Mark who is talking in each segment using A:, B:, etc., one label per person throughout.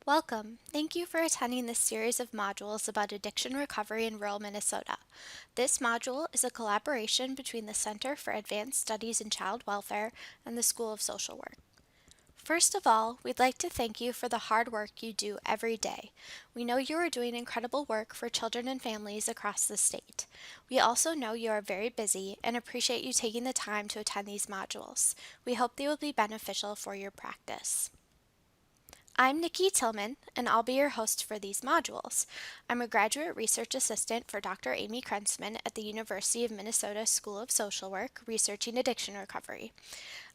A: Welcome. Thank you for attending this series of modules about addiction recovery in rural Minnesota. This module is a collaboration between the Center for Advanced Studies in Child Welfare and the School of Social Work. First of all, we'd like to thank you for the hard work you do every day. We know you are doing incredible work for children and families across the state. We also know you are very busy and appreciate you taking the time to attend these modules. We hope they will be beneficial for your practice. I'm Nikki Tillman, and I'll be your host for these modules. I'm a graduate research assistant for Dr. Amy Krentzman at the University of Minnesota School of Social Work, researching addiction recovery.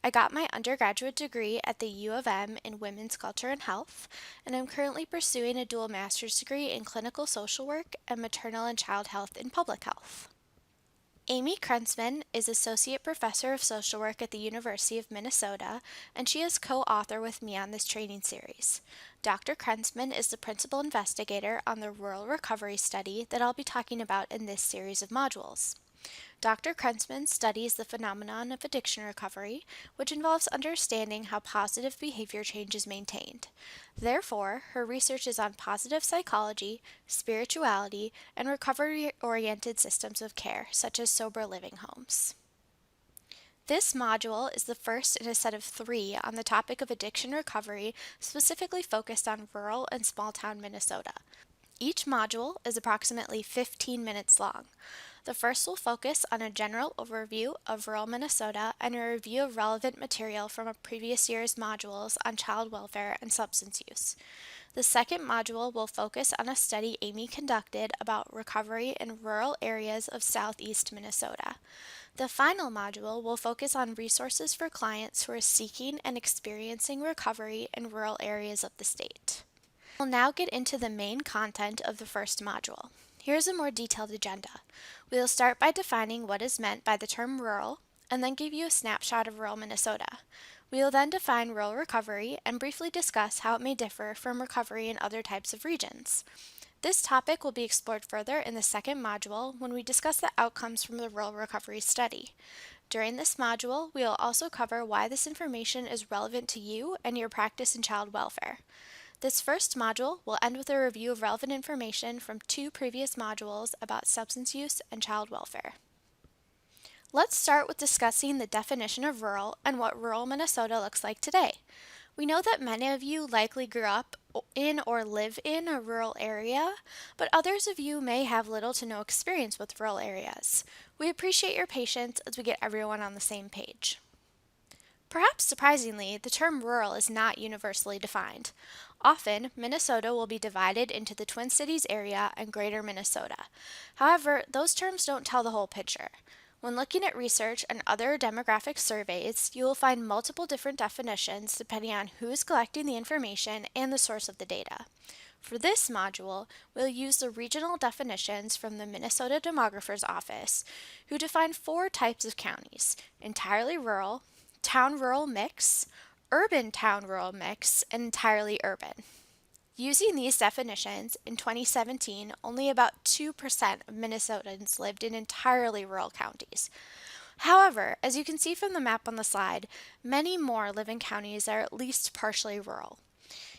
A: I got my undergraduate degree at the U of M in Women's Culture and Health, and I'm currently pursuing a dual master's degree in clinical social work and maternal and child health in public health. Amy Krentzman is Associate Professor of Social Work at the University of Minnesota, and she is co-author with me on this training series. Dr. Krentzman is the principal investigator on the rural recovery study that I'll be talking about in this series of modules. Dr. Krentzman studies the phenomenon of addiction recovery, which involves understanding how positive behavior change is maintained. Therefore, her research is on positive psychology, spirituality, and recovery-oriented systems of care, such as sober living homes. This module is the first in a set of 3 on the topic of addiction recovery, specifically focused on rural and small-town Minnesota. Each module is approximately 15 minutes long. The first will focus on a general overview of rural Minnesota and a review of relevant material from a previous year's modules on child welfare and substance use. The second module will focus on a study Amy conducted about recovery in rural areas of southeast Minnesota. The final module will focus on resources for clients who are seeking and experiencing recovery in rural areas of the state. We'll now get into the main content of the first module. Here's a more detailed agenda. We'll start by defining what is meant by the term rural, and then give you a snapshot of rural Minnesota. We will then define rural recovery and briefly discuss how it may differ from recovery in other types of regions. This topic will be explored further in the second module when we discuss the outcomes from the rural recovery study. During this module, we will also cover why this information is relevant to you and your practice in child welfare. This first module will end with a review of relevant information from 2 previous modules about substance use and child welfare. Let's start with discussing the definition of rural and what rural Minnesota looks like today. We know that many of you likely grew up in or live in a rural area, but others of you may have little to no experience with rural areas. We appreciate your patience as we get everyone on the same page. Perhaps surprisingly, the term rural is not universally defined. Often, Minnesota will be divided into the Twin Cities area and Greater Minnesota. However, those terms don't tell the whole picture. When looking at research and other demographic surveys, you will find multiple different definitions depending on who is collecting the information and the source of the data. For this module, we'll use the regional definitions from the Minnesota Demographer's Office, who define 4 types of counties: entirely rural, town-rural mix, urban town-rural mix, and entirely urban. Using these definitions, in 2017, only about 2% of Minnesotans lived in entirely rural counties. However, as you can see from the map on the slide, many more live in counties that are at least partially rural.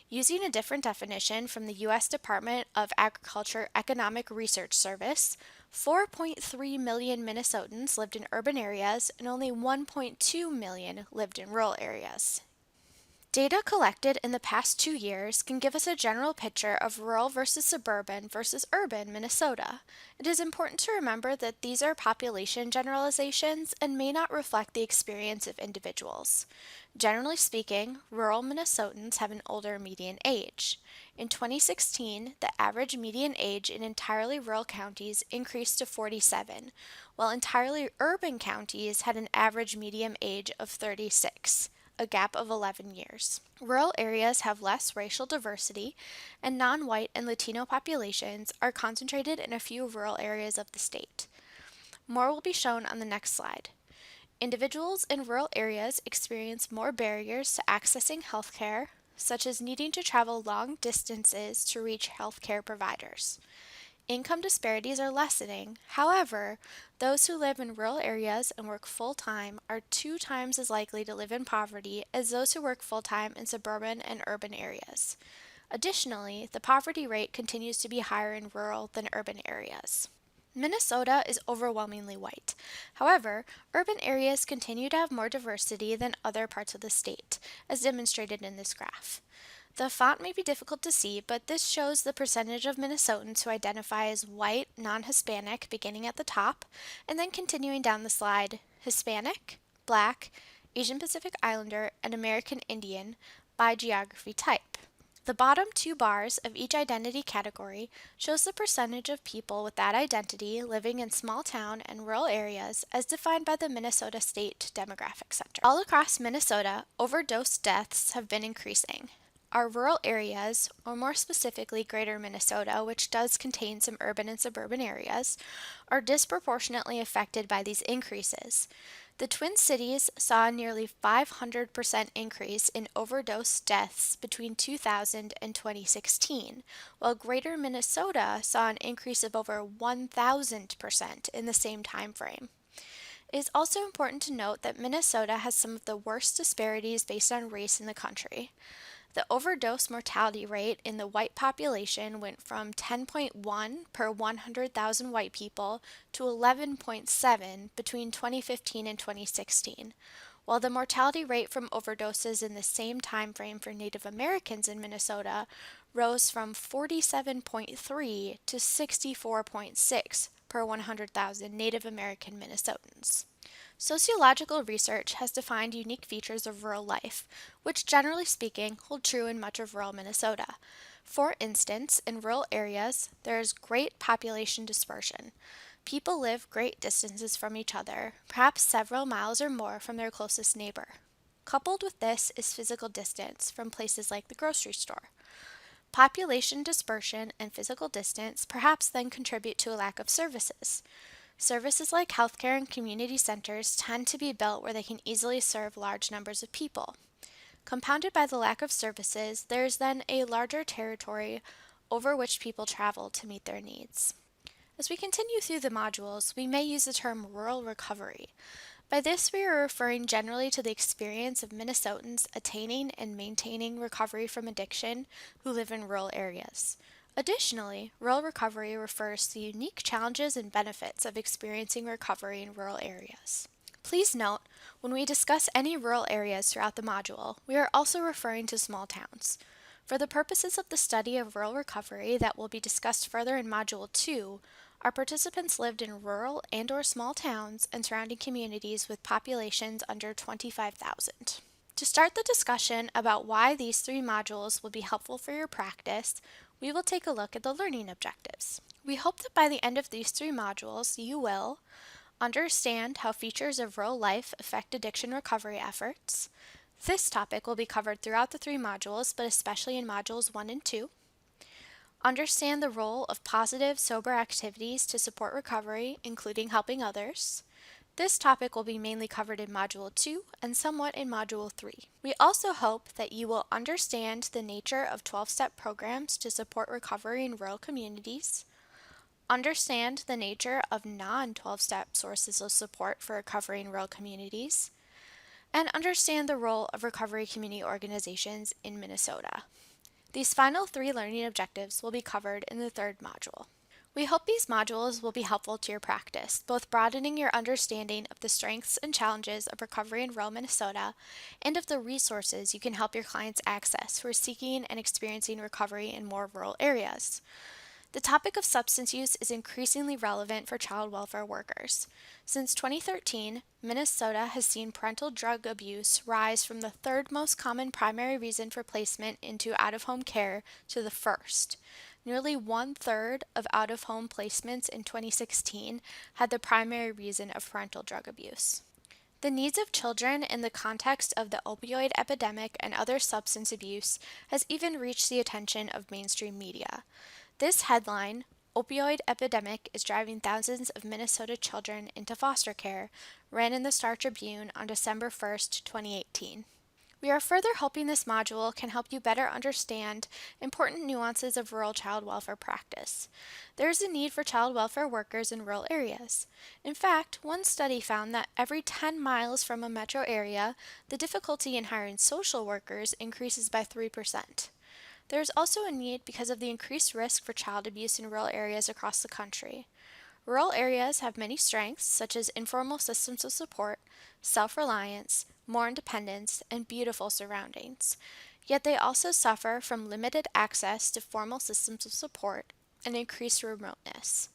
A: Using a different definition from the U.S. Department of Agriculture Economic Research Service, 4.3 million Minnesotans lived in urban areas and only 1.2 million lived in rural areas. Data collected in the past 2 years can give us a general picture of rural versus suburban versus urban Minnesota. It is important to remember that these are population generalizations and may not reflect the experience of individuals. Generally speaking, rural Minnesotans have an older median age. In 2016, the average median age in entirely rural counties increased to 47, while entirely urban counties had an average median age of 36. A gap of 11 years. Rural areas have less racial diversity, and non-white and Latino populations are concentrated in a few rural areas of the state. More will be shown on the next slide. Individuals in rural areas experience more barriers to accessing healthcare, such as needing to travel long distances to reach healthcare providers. Income disparities are lessening. However, those who live in rural areas and work full-time are 2 times as likely to live in poverty as those who work full-time in suburban and urban areas. Additionally, the poverty rate continues to be higher in rural than urban areas. Minnesota is overwhelmingly white. However, urban areas continue to have more diversity than other parts of the state, as demonstrated in this graph. The font may be difficult to see, but this shows the percentage of Minnesotans who identify as white, non-Hispanic, beginning at the top, and then continuing down the slide, Hispanic, Black, Asian Pacific Islander, and American Indian by geography type. The bottom two bars of each identity category shows the percentage of people with that identity living in small town and rural areas as defined by the Minnesota State Demographic Center. All across Minnesota, overdose deaths have been increasing. Our rural areas, or more specifically Greater Minnesota, which does contain some urban and suburban areas, are disproportionately affected by these increases. The Twin Cities saw a nearly 500% increase in overdose deaths between 2000 and 2016, while Greater Minnesota saw an increase of over 1,000% in the same time frame. It is also important to note that Minnesota has some of the worst disparities based on race in the country. The overdose mortality rate in the white population went from 10.1 per 100,000 white people to 11.7 between 2015 and 2016, while the mortality rate from overdoses in the same time frame for Native Americans in Minnesota rose from 47.3 to 64.6 per 100,000 Native American Minnesotans. Sociological research has defined unique features of rural life, which generally speaking hold true in much of rural Minnesota. For instance, in rural areas, there is great population dispersion. People live great distances from each other, perhaps several miles or more from their closest neighbor. Coupled with this is physical distance from places like the grocery store. Population dispersion and physical distance perhaps then contribute to a lack of services. Services like healthcare and community centers tend to be built where they can easily serve large numbers of people. Compounded by the lack of services, there is then a larger territory over which people travel to meet their needs. As we continue through the modules, we may use the term rural recovery. By this, we are referring generally to the experience of Minnesotans attaining and maintaining recovery from addiction who live in rural areas. Additionally, rural recovery refers to the unique challenges and benefits of experiencing recovery in rural areas. Please note, when we discuss any rural areas throughout the module, we are also referring to small towns. For the purposes of the study of rural recovery that will be discussed further in Module 2, our participants lived in rural and/or small towns and surrounding communities with populations under 25,000. To start the discussion about why these three modules will be helpful for your practice, we will take a look at the learning objectives. We hope that by the end of these three modules, you will understand how features of rural life affect addiction recovery efforts. This topic will be covered throughout the three modules, but especially in modules 1 and 2. Understand the role of positive, sober activities to support recovery, including helping others. This topic will be mainly covered in Module 2 and somewhat in Module 3. We also hope that you will understand the nature of 12-step programs to support recovery in rural communities, understand the nature of non-12-step sources of support for recovery in rural communities, and understand the role of recovery community organizations in Minnesota. These final three learning objectives will be covered in the third module. We hope these modules will be helpful to your practice, both broadening your understanding of the strengths and challenges of recovery in rural Minnesota and of the resources you can help your clients access who are seeking and experiencing recovery in more rural areas. The topic of substance use is increasingly relevant for child welfare workers. Since 2013, Minnesota has seen parental drug abuse rise from the third most common primary reason for placement into out-of-home care to the first. Nearly one-third of out-of-home placements in 2016 had the primary reason of parental drug abuse. The needs of children in the context of the opioid epidemic and other substance abuse has even reached the attention of mainstream media. This headline, "Opioid Epidemic is Driving Thousands of Minnesota Children into Foster Care," ran in the Star Tribune on December 1st, 2018. We are further hoping this module can help you better understand important nuances of rural child welfare practice. There is a need for child welfare workers in rural areas. In fact, one study found that every 10 miles from a metro area, the difficulty in hiring social workers increases by 3%. There is also a need because of the increased risk for child abuse in rural areas across the country. Rural areas have many strengths, such as informal systems of support, self reliance, more independence, and beautiful surroundings. Yet they also suffer from limited access to formal systems of support and increased remoteness.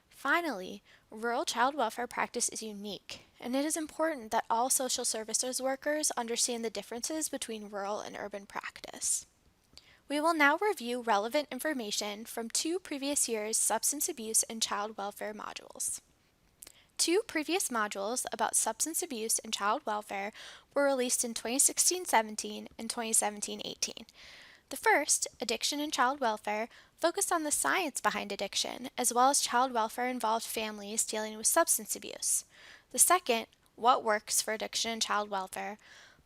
A: Finally, rural child welfare practice is unique, and it is important that all social services workers understand the differences between rural and urban practice. We will now review relevant information from two previous years' substance abuse and child welfare modules. Two previous modules about substance abuse and child welfare were released in 2016-17 and 2017-18. The first, Addiction and Child Welfare, focused on the science behind addiction, as well as child welfare involved families dealing with substance abuse. The second, What Works for Addiction and Child Welfare,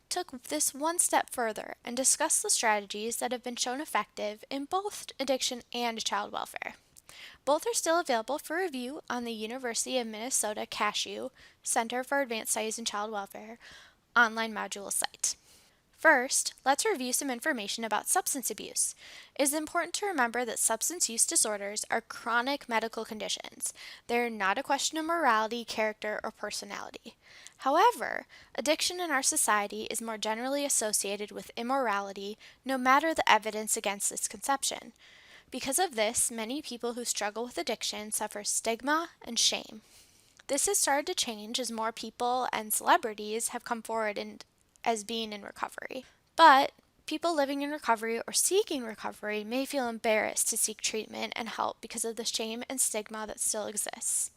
A: took this one step further and discussed the strategies that have been shown effective in both addiction and child welfare. Both are still available for review on the University of Minnesota CASHU Center for Advanced Studies in Child Welfare online module site. First, let's review some information about substance abuse. It is important to remember that substance use disorders are chronic medical conditions. They are not a question of morality, character, or personality. However, addiction in our society is more generally associated with immorality, no matter the evidence against this conception. Because of this, many people who struggle with addiction suffer stigma and shame. This has started to change as more people and celebrities have come forward as being in recovery. But people living in recovery or seeking recovery may feel embarrassed to seek treatment and help because of the shame and stigma that still exists.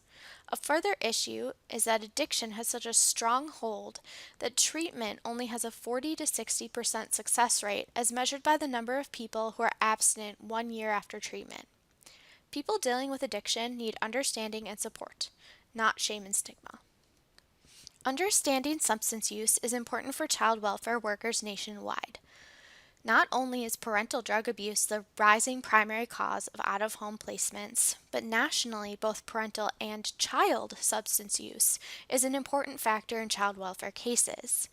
A: A further issue is that addiction has such a strong hold that treatment only has a 40 to 60% success rate as measured by the number of people who are abstinent 1 year after treatment. People dealing with addiction need understanding and support, not shame and stigma. Understanding substance use is important for child welfare workers nationwide. Not only is parental drug abuse the rising primary cause of out-of-home placements, but nationally both parental and child substance use is an important factor in child welfare cases.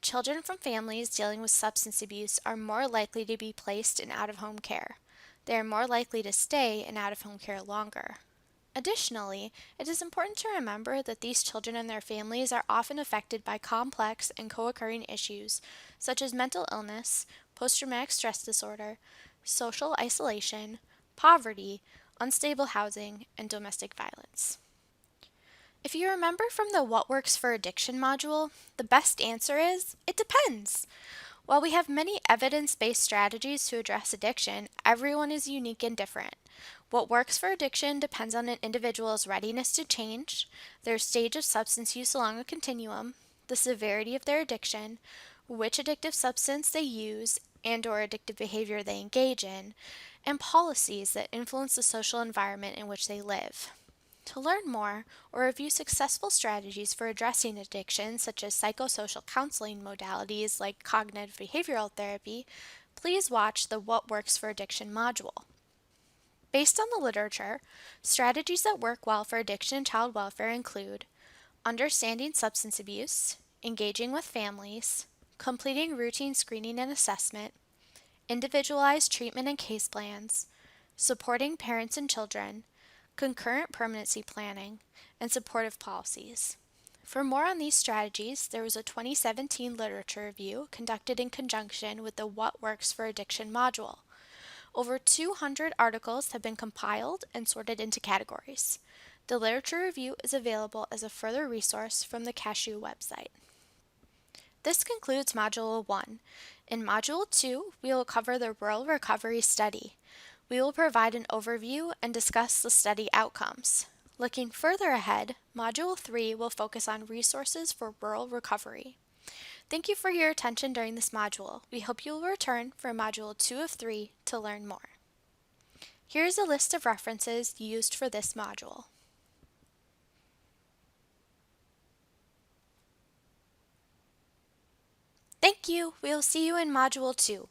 A: Children from families dealing with substance abuse are more likely to be placed in out-of-home care. They are more likely to stay in out-of-home care longer. Additionally, it is important to remember that these children and their families are often affected by complex and co-occurring issues such as mental illness, post-traumatic stress disorder, social isolation, poverty, unstable housing, and domestic violence. If you remember from the What Works for Addiction module, the best answer is, it depends. While we have many evidence-based strategies to address addiction, everyone is unique and different. What works for addiction depends on an individual's readiness to change, their stage of substance use along a continuum, the severity of their addiction, which addictive substance they use and/or addictive behavior they engage in, and policies that influence the social environment in which they live. To learn more or review successful strategies for addressing addiction, such as psychosocial counseling modalities like cognitive behavioral therapy, please watch the What Works for Addiction module. Based on the literature, strategies that work well for addiction and child welfare include understanding substance abuse, engaging with families, completing routine screening and assessment, individualized treatment and case plans, supporting parents and children, concurrent permanency planning, and supportive policies. For more on these strategies, there was a 2017 literature review conducted in conjunction with the What Works for Addiction module. Over 200 articles have been compiled and sorted into categories. The literature review is available as a further resource from the CASHU website. This concludes Module 1. In Module 2, we will cover the Rural Recovery Study. We will provide an overview and discuss the study outcomes. Looking further ahead, Module 3 will focus on resources for rural recovery. Thank you for your attention during this module. We hope you will return for Module 2 of 3 to learn more. Here is a list of references used for this module. Thank you. We will see you in Module 2.